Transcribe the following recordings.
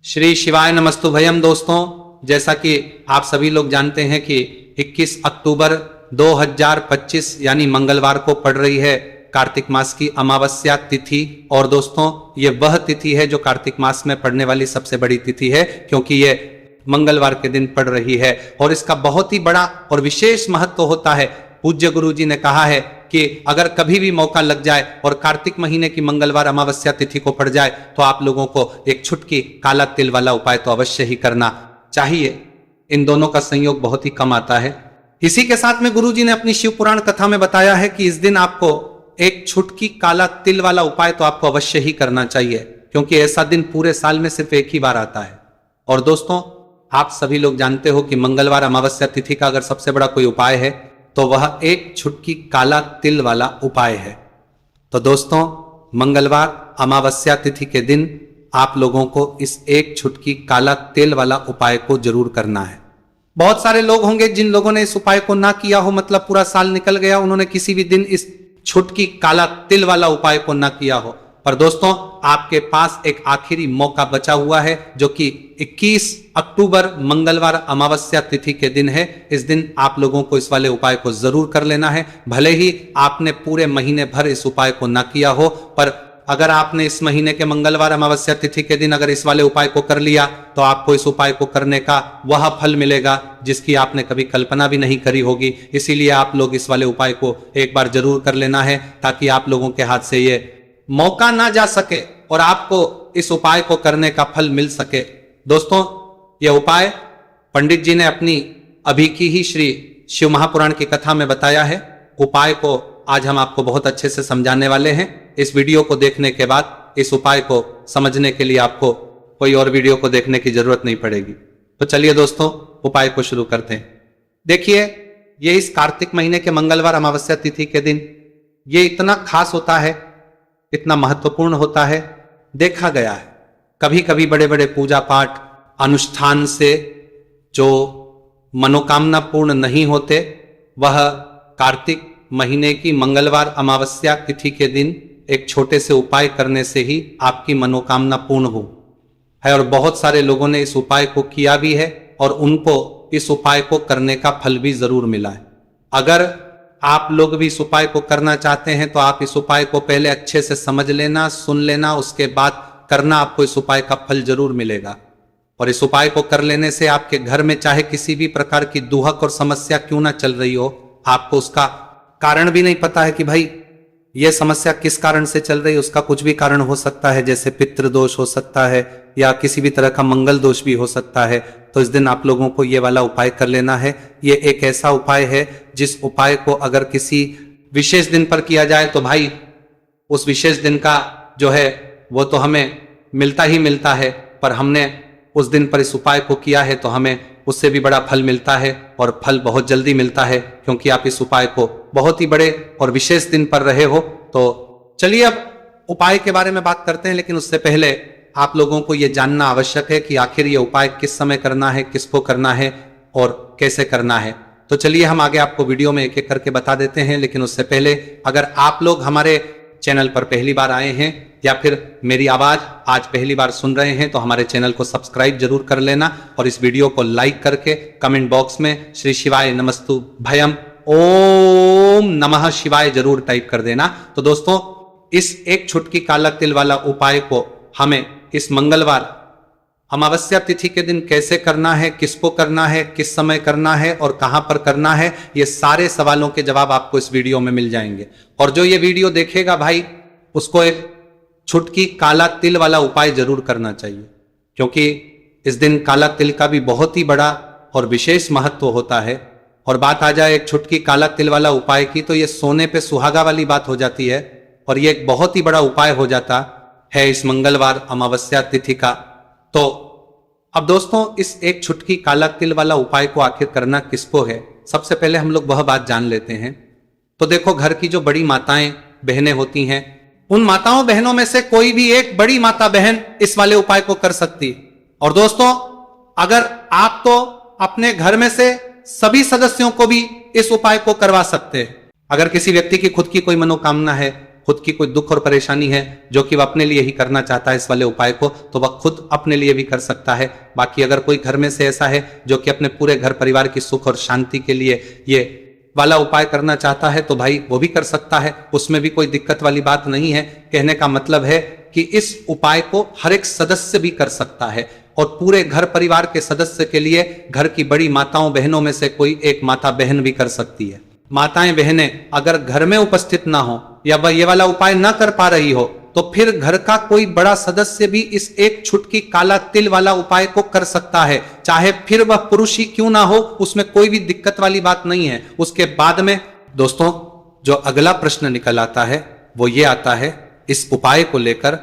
श्री शिवाय नमस्तुभयम। दोस्तों, जैसा कि आप सभी लोग जानते हैं कि 21 अक्टूबर 2025 यानी मंगलवार को पड़ रही है कार्तिक मास की अमावस्या तिथि। और दोस्तों, ये वह तिथि है जो कार्तिक मास में पड़ने वाली सबसे बड़ी तिथि है, क्योंकि ये मंगलवार के दिन पड़ रही है और इसका बहुत ही बड़ा और विशेष महत्व होता है। पूज्य गुरु जी ने कहा है कि अगर कभी भी मौका लग जाए और कार्तिक महीने की मंगलवार अमावस्या तिथि को पड़ जाए तो आप लोगों को एक छुटकी काला तिल वाला उपाय तो अवश्य ही करना चाहिए। इन दोनों का संयोग बहुत ही कम आता है। इसी के साथ में गुरु जी ने अपनी शिव पुराण कथा में बताया है कि इस दिन आपको एक छुटकी काला तिल वाला उपाय तो आपको अवश्य ही करना चाहिए, क्योंकि ऐसा दिन पूरे साल में सिर्फ एक ही बार आता है। और दोस्तों, आप सभी लोग जानते हो कि मंगलवार अमावस्या तिथि का अगर सबसे बड़ा कोई उपाय है तो वह एक छुटकी काला तिल वाला उपाय है। तो दोस्तों, मंगलवार अमावस्या तिथि के दिन आप लोगों को इस एक छुटकी काला तिल वाला उपाय को जरूर करना है। बहुत सारे लोग होंगे जिन लोगों ने इस उपाय को ना किया हो, मतलब पूरा साल निकल गया, उन्होंने किसी भी दिन इस छुटकी काला तिल वाला उपाय को ना किया हो। पर दोस्तों, आपके पास एक आखिरी मौका बचा हुआ है, जो कि 21 अक्टूबर मंगलवार अमावस्या तिथि के दिन है। इस दिन आप लोगों को इस वाले उपाय को जरूर कर लेना है। भले ही आपने पूरे महीने भर इस उपाय को ना किया हो, पर अगर आपने इस महीने के मंगलवार अमावस्या तिथि के दिन अगर इस वाले उपाय को कर लिया तो आपको इस उपाय को करने का वह फल मिलेगा जिसकी आपने कभी कल्पना भी नहीं करी होगी। इसीलिए आप लोग इस वाले उपाय को एक बार जरूर कर लेना है, ताकि आप लोगों के हाथ से ये मौका ना जा सके और आपको इस उपाय को करने का फल मिल सके। दोस्तों, यह उपाय पंडित जी ने अपनी अभी की ही श्री शिव महापुराण की कथा में बताया है। उपाय को आज हम आपको बहुत अच्छे से समझाने वाले हैं। इस वीडियो को देखने के बाद इस उपाय को समझने के लिए आपको कोई और वीडियो को देखने की जरूरत नहीं पड़ेगी। तो चलिए दोस्तों, उपाय को शुरू करते हैं। देखिए, ये इस कार्तिक महीने के मंगलवार अमावस्या तिथि के दिन ये इतना खास होता है, इतना महत्वपूर्ण होता है। देखा गया है कभी कभी बड़े बड़े पूजा पाठ अनुष्ठान से जो मनोकामना पूर्ण नहीं होते, वह कार्तिक महीने की मंगलवार अमावस्या तिथि के दिन एक छोटे से उपाय करने से ही आपकी मनोकामना पूर्ण हो है। और बहुत सारे लोगों ने इस उपाय को किया भी है और उनको इस उपाय को करने का फल भी जरूर मिला है। अगर आप लोग भी इस उपाय को करना चाहते हैं तो आप इस उपाय को पहले अच्छे से समझ लेना, सुन लेना, उसके बाद करना। आपको इस उपाय का फल जरूर मिलेगा। और इस उपाय को कर लेने से आपके घर में चाहे किसी भी प्रकार की दुहक और समस्या क्यों ना चल रही हो, आपको उसका कारण भी नहीं पता है कि भाई यह समस्या किस कारण से चल रही है। उसका कुछ भी कारण हो सकता है, जैसे पितृ दोष हो सकता है या किसी भी तरह का मंगल दोष भी हो सकता है। तो इस दिन आप लोगों को ये वाला उपाय कर लेना है। ये एक ऐसा उपाय है जिस उपाय को अगर किसी विशेष दिन पर किया जाए तो भाई उस विशेष दिन का जो है वो तो हमें मिलता ही मिलता है, पर हमने उस दिन पर इस उपाय को किया है तो हमें उससे भी बड़ा फल मिलता है, और फल बहुत जल्दी मिलता है, क्योंकि आप इस उपाय को बहुत ही बड़े और विशेष दिन पर रहे हो। तो चलिए अब उपाय के बारे में बात करते हैं, लेकिन उससे पहले आप लोगों को यह जानना आवश्यक है कि आखिर ये उपाय किस समय करना है, किसको करना है और कैसे करना है। तो चलिए हम आगे आपको वीडियो में एक एक करके बता देते हैं। लेकिन उससे पहले, अगर आप लोग हमारे चैनल पर पहली बार आए हैं या फिर मेरी आवाज आज पहली बार सुन रहे हैं, तो हमारे चैनल को सब्सक्राइब जरूर कर लेना और इस वीडियो को लाइक करके कमेंट बॉक्स में श्री शिवाय नमस्तुभयम ओम नमः शिवाय जरूर टाइप कर देना। तो दोस्तों, इस एक छुटकी काला तिल वाला उपाय को हमें इस मंगलवार अमावस्या तिथि के दिन कैसे करना है, किसको करना है, किस समय करना है और कहां पर करना है, ये सारे सवालों के जवाब आपको इस वीडियो में मिल जाएंगे। और जो ये वीडियो देखेगा भाई, उसको एक छुटकी काला तिल वाला उपाय जरूर करना चाहिए, क्योंकि इस दिन काला तिल का भी बहुत ही बड़ा और विशेष महत्व होता है। और बात आ जाए एक छुटकी काला तिल वाला उपाय की, तो ये सोने पे सुहागा वाली बात हो जाती है और ये एक बहुत ही बड़ा उपाय हो जाता है इस मंगलवार अमावस्या तिथि का। तो अब दोस्तों, इस एक छुटकी काला तिल वाला उपाय को आखिर करना किसको है, सबसे पहले हम लोग वह बात जान लेते हैं। तो देखो, घर की जो बड़ी माताएं बहनें होती हैं, उन माताओं बहनों में से कोई भी एक बड़ी माता बहन इस वाले उपाय को कर सकती है। और दोस्तों, अगर आप तो अपने घर में से सभी सदस्यों को भी इस उपाय को करवा सकते हैं। अगर किसी व्यक्ति की खुद की कोई मनोकामना है खुद की कोई दुख और परेशानी है जो कि वह अपने लिए ही करना चाहता है इस वाले उपाय को, तो वह खुद अपने लिए भी कर सकता है। बाकी अगर कोई घर में से ऐसा है जो कि अपने पूरे घर परिवार की सुख और शांति के लिए ये वाला उपाय करना चाहता है तो भाई वो भी कर सकता है, उसमें भी कोई दिक्कत वाली बात नहीं है। कहने का मतलब है कि इस उपाय को हर एक सदस्य भी कर सकता है और पूरे घर परिवार के सदस्य के लिए घर की बड़ी माताओं बहनों में से कोई एक माता बहन भी कर सकती है। माताएं बहनें अगर घर में उपस्थित ना हो या वह ये वाला उपाय ना कर पा रही हो तो फिर घर का कोई बड़ा सदस्य भी इस एक छुटकी काला तिल वाला उपाय को कर सकता है, चाहे फिर वह पुरुष ही क्यों ना हो, उसमें कोई भी दिक्कत वाली बात नहीं है। उसके बाद में दोस्तों जो अगला प्रश्न निकल आता है वो ये आता है इस उपाय को लेकर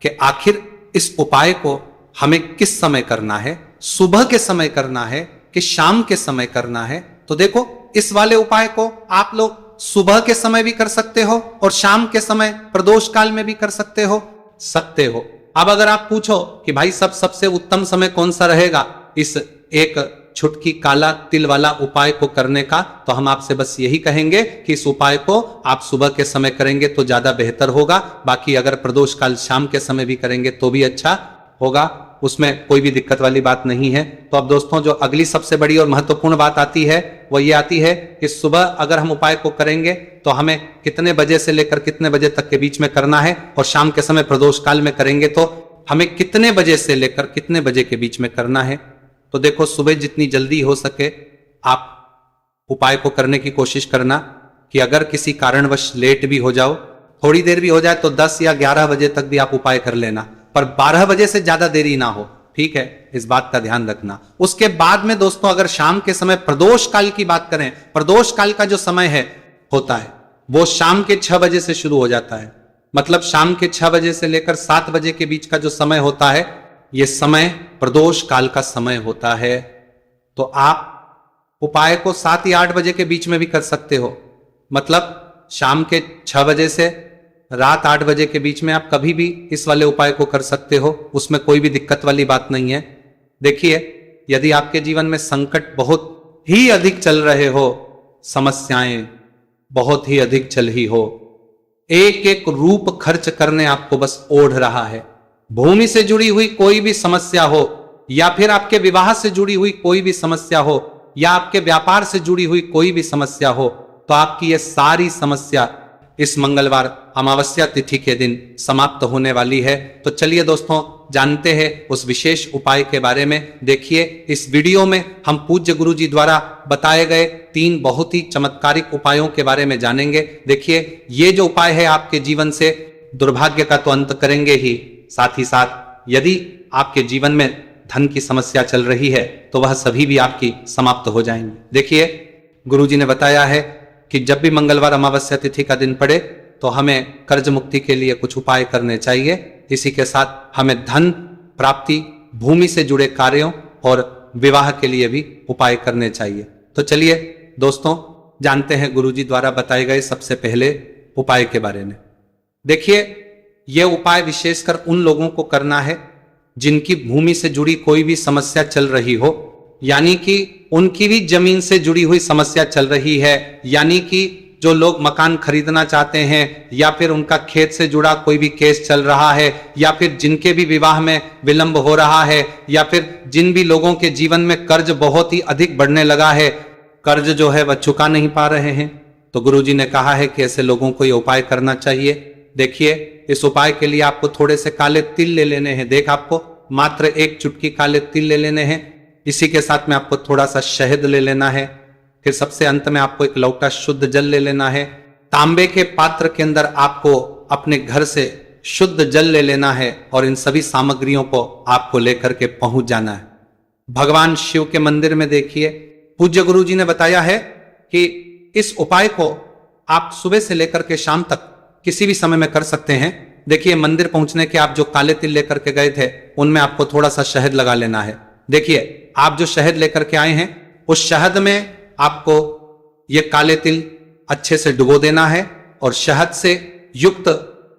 कि आखिर इस उपाय को हमें किस समय करना है, सुबह के समय करना है कि शाम के समय करना है। तो देखो इस वाले उपाय को आप लोग सुबह के समय भी कर सकते हो और शाम के समय प्रदोष काल में भी कर सकते हो। अब अगर आप पूछो कि भाई सबसे उत्तम समय कौन सा रहेगा इस एक छुटकी काला तिल वाला उपाय को करने का, तो हम आपसे बस यही कहेंगे कि इस उपाय को आप सुबह के समय करेंगे तो ज्यादा बेहतर होगा। बाकी अगर प्रदोष काल शाम के समय भी करेंगे तो भी अच्छा होगा, उसमें कोई भी दिक्कत वाली बात नहीं है। तो अब दोस्तों जो अगली सबसे बड़ी और महत्वपूर्ण बात आती है वो ये आती है कि सुबह अगर हम उपाय को करेंगे तो हमें कितने बजे से लेकर कितने बजे तक के बीच में करना है, और शाम के समय प्रदोष काल में करेंगे तो हमें कितने बजे से लेकर कितने बजे के बीच में करना है। तो देखो सुबह जितनी जल्दी हो सके आप उपाय को करने की कोशिश करना कि अगर किसी कारणवश लेट भी हो जाओ, थोड़ी देर भी हो जाए तो 10 या 11 बजे तक भी आप उपाय कर लेना, पर 12 बजे से ज्यादा देरी ना हो, ठीक है, इस बात का ध्यान रखना। उसके बाद में दोस्तों अगर शाम के समय प्रदोष काल की बात करें, प्रदोष काल का जो समय है होता है वो शाम के 6 बजे से शुरू हो जाता है। मतलब शाम के 6 बजे से लेकर 7 बजे के बीच का जो समय होता है ये समय प्रदोष काल का समय होता है। तो आप उपाय को 7 या 8 बजे के बीच में भी कर सकते हो। मतलब शाम के 6 बजे से रात 8 बजे के बीच में आप कभी भी इस वाले उपाय को कर सकते हो, उसमें कोई भी दिक्कत वाली बात नहीं है। देखिए यदि आपके जीवन में संकट बहुत ही अधिक चल रहे हो, समस्याएं बहुत ही अधिक चल ही हो, एक एक रूप खर्च करने आपको बस ओढ़ रहा है, भूमि से जुड़ी हुई कोई भी समस्या हो या फिर आपके विवाह से जुड़ी हुई कोई भी समस्या हो या आपके व्यापार से जुड़ी हुई कोई भी समस्या हो, तो आपकी ये सारी समस्या इस मंगलवार अमावस्या तिथि के दिन समाप्त होने वाली है। तो चलिए दोस्तों जानते हैं उस विशेष उपाय के बारे में। देखिए इस वीडियो में हम पूज्य गुरु जी द्वारा बताए गए 3 बहुत ही चमत्कारिक उपायों के बारे में जानेंगे। देखिए ये जो उपाय है आपके जीवन से दुर्भाग्य का तो अंत करेंगे ही, साथ ही साथ यदि आपके जीवन में धन की समस्या चल रही है तो वह सभी भी आपकी समाप्त हो जाएंगी। देखिए गुरु जी ने बताया है कि जब भी मंगलवार अमावस्या तिथि का दिन पड़े तो हमें कर्ज मुक्ति के लिए कुछ उपाय करने चाहिए। इसी के साथ हमें धन प्राप्ति, भूमि से जुड़े कार्यों और विवाह के लिए भी उपाय करने चाहिए। तो चलिए दोस्तों जानते हैं गुरुजी द्वारा बताए गए सबसे पहले उपाय के बारे में। देखिए यह उपाय विशेषकर उन लोगों को करना है जिनकी भूमि से जुड़ी कोई भी समस्या चल रही हो, यानी कि उनकी भी जमीन से जुड़ी हुई समस्या चल रही है, यानी कि जो लोग मकान खरीदना चाहते हैं या फिर उनका खेत से जुड़ा कोई भी केस चल रहा है या फिर जिनके भी विवाह में विलंब हो रहा है या फिर जिन भी लोगों के जीवन में कर्ज बहुत ही अधिक बढ़ने लगा है, कर्ज जो है वह चुका नहीं पा रहे हैं, तो गुरुजी ने कहा है कि ऐसे लोगों को ये उपाय करना चाहिए। देखिए इस उपाय के लिए आपको थोड़े से काले तिल ले लेने हैं। देख आपको मात्र 1 चुटकी काले तिल ले लेने हैं। इसी के साथ में आपको थोड़ा सा शहद ले लेना है। फिर सबसे अंत में आपको एक लौटा शुद्ध जल ले लेना है। तांबे के पात्र के अंदर आपको अपने घर से शुद्ध जल ले लेना है और इन सभी सामग्रियों को आपको लेकर के पहुंच जाना है भगवान शिव के मंदिर में। देखिए पूज्य गुरु जी ने बताया है कि इस उपाय को आप सुबह से लेकर के शाम तक किसी भी समय में कर सकते हैं। देखिए मंदिर पहुंचने के आप जो काले तिल लेकर के गए थे उनमें आपको थोड़ा सा शहद लगा लेना है। देखिए आप जो शहद लेकर के आए हैं उस शहद में आपको ये काले तिल अच्छे से डुबो देना है और शहद से युक्त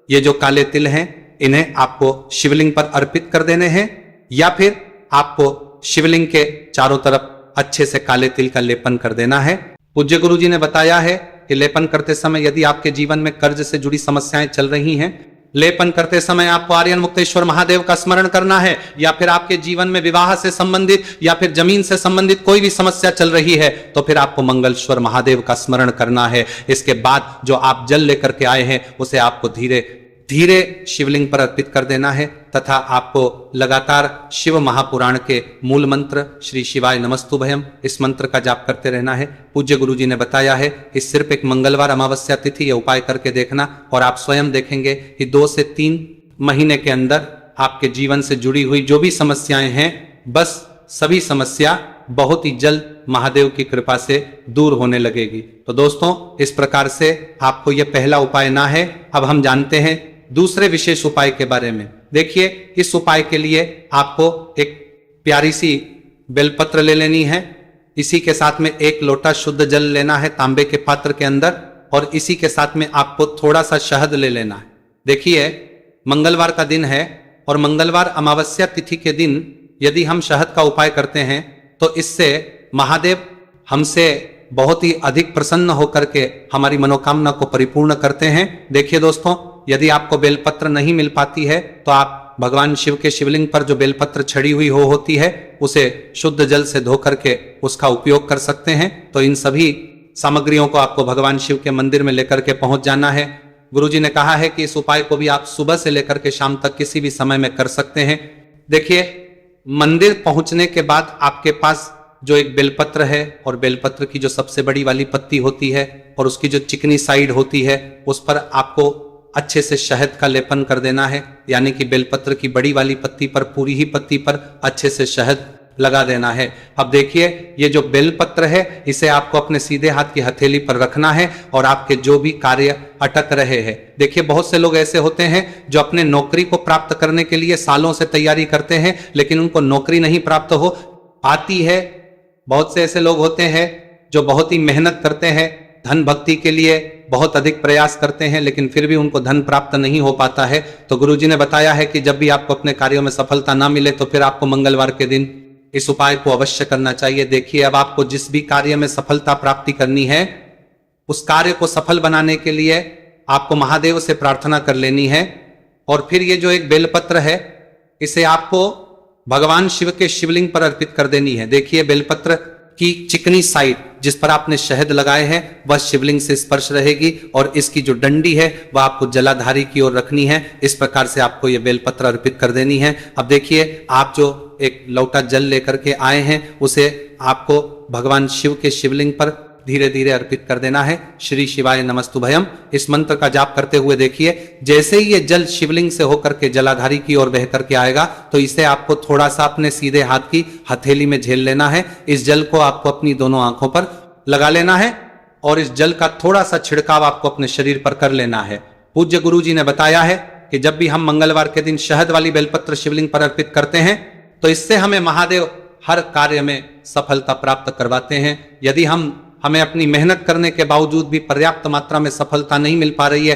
ये जो काले तिल हैं इन्हें आपको शिवलिंग पर अर्पित कर देने हैं या फिर आपको शिवलिंग के चारों तरफ अच्छे से काले तिल का लेपन कर देना है। पूज्य गुरु जी ने बताया है कि लेपन करते समय यदि आपके जीवन में कर्ज से जुड़ी समस्याएं चल रही हैं, लेपन करते समय आपको आर्यन मुक्तेश्वर महादेव का स्मरण करना है, या फिर आपके जीवन में विवाह से संबंधित या फिर जमीन से संबंधित कोई भी समस्या चल रही है, तो फिर आपको मंगलेश्वर महादेव का स्मरण करना है। इसके बाद जो आप जल लेकर के आए हैं उसे आपको धीरे धीरे शिवलिंग पर अर्पित कर देना है, तथा आपको लगातार शिव महापुराण के मूल मंत्र श्री शिवाय नमस्तुभयम इस मंत्र का जाप करते रहना है। पूज्य गुरु जी ने बताया है कि सिर्फ एक मंगलवार अमावस्या तिथि ये उपाय करके देखना, और आप स्वयं देखेंगे कि 2 से 3 महीने के अंदर आपके जीवन से जुड़ी हुई जो भी समस्याएं हैं, बस सभी समस्या बहुत ही जल्द महादेव की कृपा से दूर होने लगेगी। तो दोस्तों, इस प्रकार से आपको यह पहला उपाय ना है। अब हम जानते हैं दूसरे विशेष उपाय के बारे में। देखिए, इस उपाय के लिए आपको एक प्यारी सी बेलपत्र ले लेनी है। इसी के साथ में 1 लोटा शुद्ध जल लेना है तांबे के पात्र के अंदर, और इसी के साथ में आपको थोड़ा सा शहद ले लेना है। देखिए, मंगलवार का दिन है, और मंगलवार अमावस्या तिथि के दिन यदि हम शहद का उपाय करते हैं तो इससे महादेव हमसे बहुत ही अधिक प्रसन्न होकर के हमारी मनोकामना को परिपूर्ण करते हैं। देखिए दोस्तों, यदि आपको बेलपत्र नहीं मिल पाती है तो आप भगवान शिव के शिवलिंग पर जो बेलपत्र छड़ी हुई होती है उसे शुद्ध जल से धो करके उसका उपयोग कर सकते हैं। तो इन सभी सामग्रियों को आपको भगवान शिव के मंदिर में लेकर के पहुंच जाना है। गुरुजी ने कहा है कि इस उपाय को भी आप सुबह से लेकर के शाम तक किसी भी समय में कर सकते हैं। देखिए, मंदिर पहुंचने के बाद आपके पास जो एक बेलपत्र है, और बेलपत्र की जो सबसे बड़ी वाली पत्ती होती है और उसकी जो चिकनी साइड होती है, उस पर आपको अच्छे से शहद का लेपन कर देना है। यानी कि बेलपत्र की बड़ी वाली पत्ती पर, पूरी ही पत्ती पर अच्छे से शहद लगा देना है। अब देखिए, ये जो बेलपत्र है इसे आपको अपने सीधे हाथ की हथेली पर रखना है, और आपके जो भी कार्य अटक रहे हैं, देखिए बहुत से लोग ऐसे होते हैं जो अपने नौकरी को प्राप्त करने के लिए सालों से तैयारी करते हैं, लेकिन उनको नौकरी नहीं प्राप्त हो आती है। बहुत से ऐसे लोग होते हैं जो बहुत ही मेहनत करते हैं, धन भक्ति के लिए बहुत अधिक प्रयास करते हैं, लेकिन फिर भी उनको धन प्राप्त नहीं हो पाता है। तो गुरुजी ने बताया है कि जब भी आपको अपने कार्यों में सफलता ना मिले तो फिर आपको मंगलवार के दिन इस उपाय को अवश्य करना चाहिए। देखिए, अब आपको जिस भी कार्य में सफलता प्राप्ति करनी है, उस कार्य को सफल बनाने के लिए आपको महादेव से प्रार्थना कर लेनी है। और फिर ये जो एक बेलपत्र है, इसे आपको भगवान शिव के शिवलिंग पर अर्पित कर देनी है। देखिए, बेलपत्र की चिकनी साइड जिस पर आपने शहद लगाए हैं वह शिवलिंग से स्पर्श रहेगी, और इसकी जो डंडी है वह आपको जलाधारी की ओर रखनी है। इस प्रकार से आपको यह बेलपत्र अर्पित कर देनी है। अब देखिए, आप जो एक लोटा जल लेकर के आए हैं उसे आपको भगवान शिव के शिवलिंग पर धीरे धीरे अर्पित कर देना है। श्री शिवाय नमस्तुभयम इस मंत्र का जाप करते हुए देखिए, जैसे ही ये जल शिवलिंग से होकर के जलाधारी की ओर बह करके आएगा तो इसे आपको थोड़ा सा अपने सीधे हाथ की हथेली में झेल लेना है। इस जल को आपको अपनी दोनों आंखों पर लगा लेना है, और इस जल का थोड़ा सा छिड़काव आपको अपने शरीर पर कर लेना है। पूज्य गुरु जी ने बताया है कि जब भी हम मंगलवार के दिन शहद वाली बेलपत्र शिवलिंग पर अर्पित करते हैं तो इससे हमें महादेव हर कार्य में सफलता प्राप्त करवाते हैं। यदि हमें अपनी मेहनत करने के बावजूद भी पर्याप्त मात्रा में सफलता नहीं मिल पा रही है,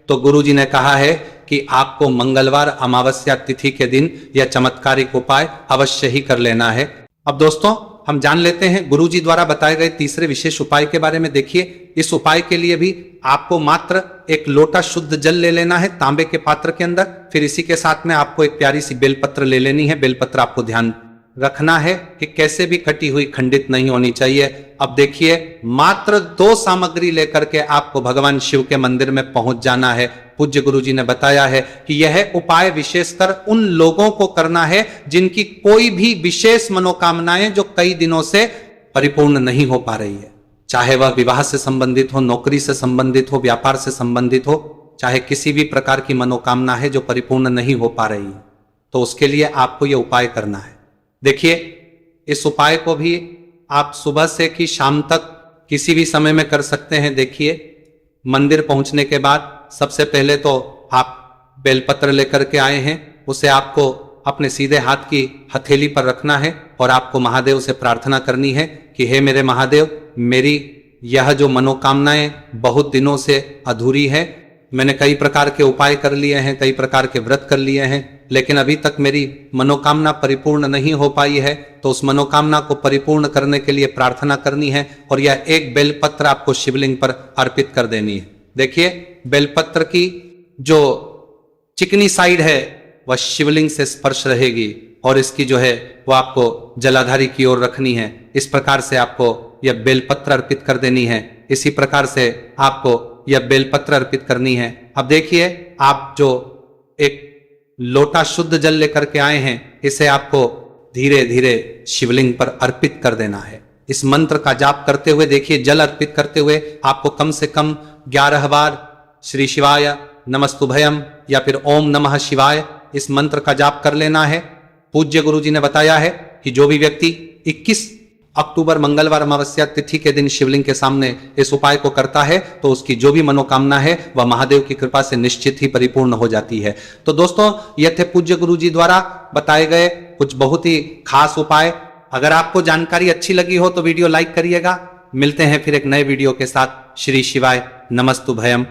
तो गुरुजी ने कहा है कि आपको मंगलवार अमावस्या तिथि के दिन यह चमत्कारिक उपाय अवश्य ही कर लेना है। अब दोस्तों, हम जान लेते हैं गुरुजी द्वारा बताए गए तीसरे विशेष उपाय के बारे में। देखिए, इस उपाय के लिए भी आपको मात्र 1 लोटा शुद्ध जल ले लेना है तांबे के पात्र के अंदर। फिर इसी के साथ में आपको एक प्यारी सी बेलपत्र ले लेनी है। बेलपत्र आपको ध्यान रखना है कि कैसे भी कटी हुई खंडित नहीं होनी चाहिए। अब देखिए, मात्र 2 सामग्री लेकर के आपको भगवान शिव के मंदिर में पहुंच जाना है। पूज्य गुरुजी ने बताया है कि यह उपाय विशेषकर उन लोगों को करना है जिनकी कोई भी विशेष मनोकामनाएं जो कई दिनों से परिपूर्ण नहीं हो पा रही है, चाहे वह विवाह से संबंधित हो, नौकरी से संबंधित हो, व्यापार से संबंधित हो, चाहे किसी भी प्रकार की मनोकामना है जो परिपूर्ण नहीं हो पा रही है, तो उसके लिए आपको यह उपाय करना है। देखिए, इस उपाय को भी आप सुबह से कि शाम तक किसी भी समय में कर सकते हैं। देखिए, मंदिर पहुंचने के बाद सबसे पहले तो आप बेलपत्र लेकर के आए हैं, उसे आपको अपने सीधे हाथ की हथेली पर रखना है, और आपको महादेव से प्रार्थना करनी है कि हे मेरे महादेव, मेरी यह जो मनोकामनाएं बहुत दिनों से अधूरी है, मैंने कई प्रकार के उपाय कर लिए हैं, कई प्रकार के व्रत कर लिए हैं, लेकिन अभी तक मेरी मनोकामना परिपूर्ण नहीं हो पाई है, तो उस मनोकामना को परिपूर्ण करने के लिए प्रार्थना करनी है और यह एक बेलपत्र आपको शिवलिंग पर अर्पित कर देनी है। देखिए, बेलपत्र की जो चिकनी साइड है वह शिवलिंग से स्पर्श रहेगी और इसकी जो है वो आपको जलाधारी की ओर रखनी है। इस प्रकार से आपको यह बेलपत्र अर्पित कर देनी है। इसी प्रकार से आपको यह बेलपत्र अर्पित करनी है। अब देखिए, आप जो एक लोटा शुद्ध जल लेकर के आए हैं, इसे आपको धीरे धीरे शिवलिंग पर अर्पित कर देना है। इस मंत्र का जाप करते हुए, देखिए, जल अर्पित करते हुए आपको कम से कम 11 बार श्री शिवाय नमस्तुभयम या फिर ओम नमः शिवाय इस मंत्र का जाप कर लेना है। पूज्य गुरु जी ने बताया है कि जो भी व्यक्ति 21 अक्टूबर मंगलवार अमावस्या तिथि के दिन शिवलिंग के सामने इस उपाय को करता है तो उसकी जो भी मनोकामना है वह महादेव की कृपा से निश्चित ही परिपूर्ण हो जाती है। तो दोस्तों, ये थे पूज्य गुरु जी द्वारा बताए गए कुछ बहुत ही खास उपाय। अगर आपको जानकारी अच्छी लगी हो तो वीडियो लाइक करिएगा। मिलते हैं फिर एक नए वीडियो के साथ। श्री शिवाय नमस्तुभयम।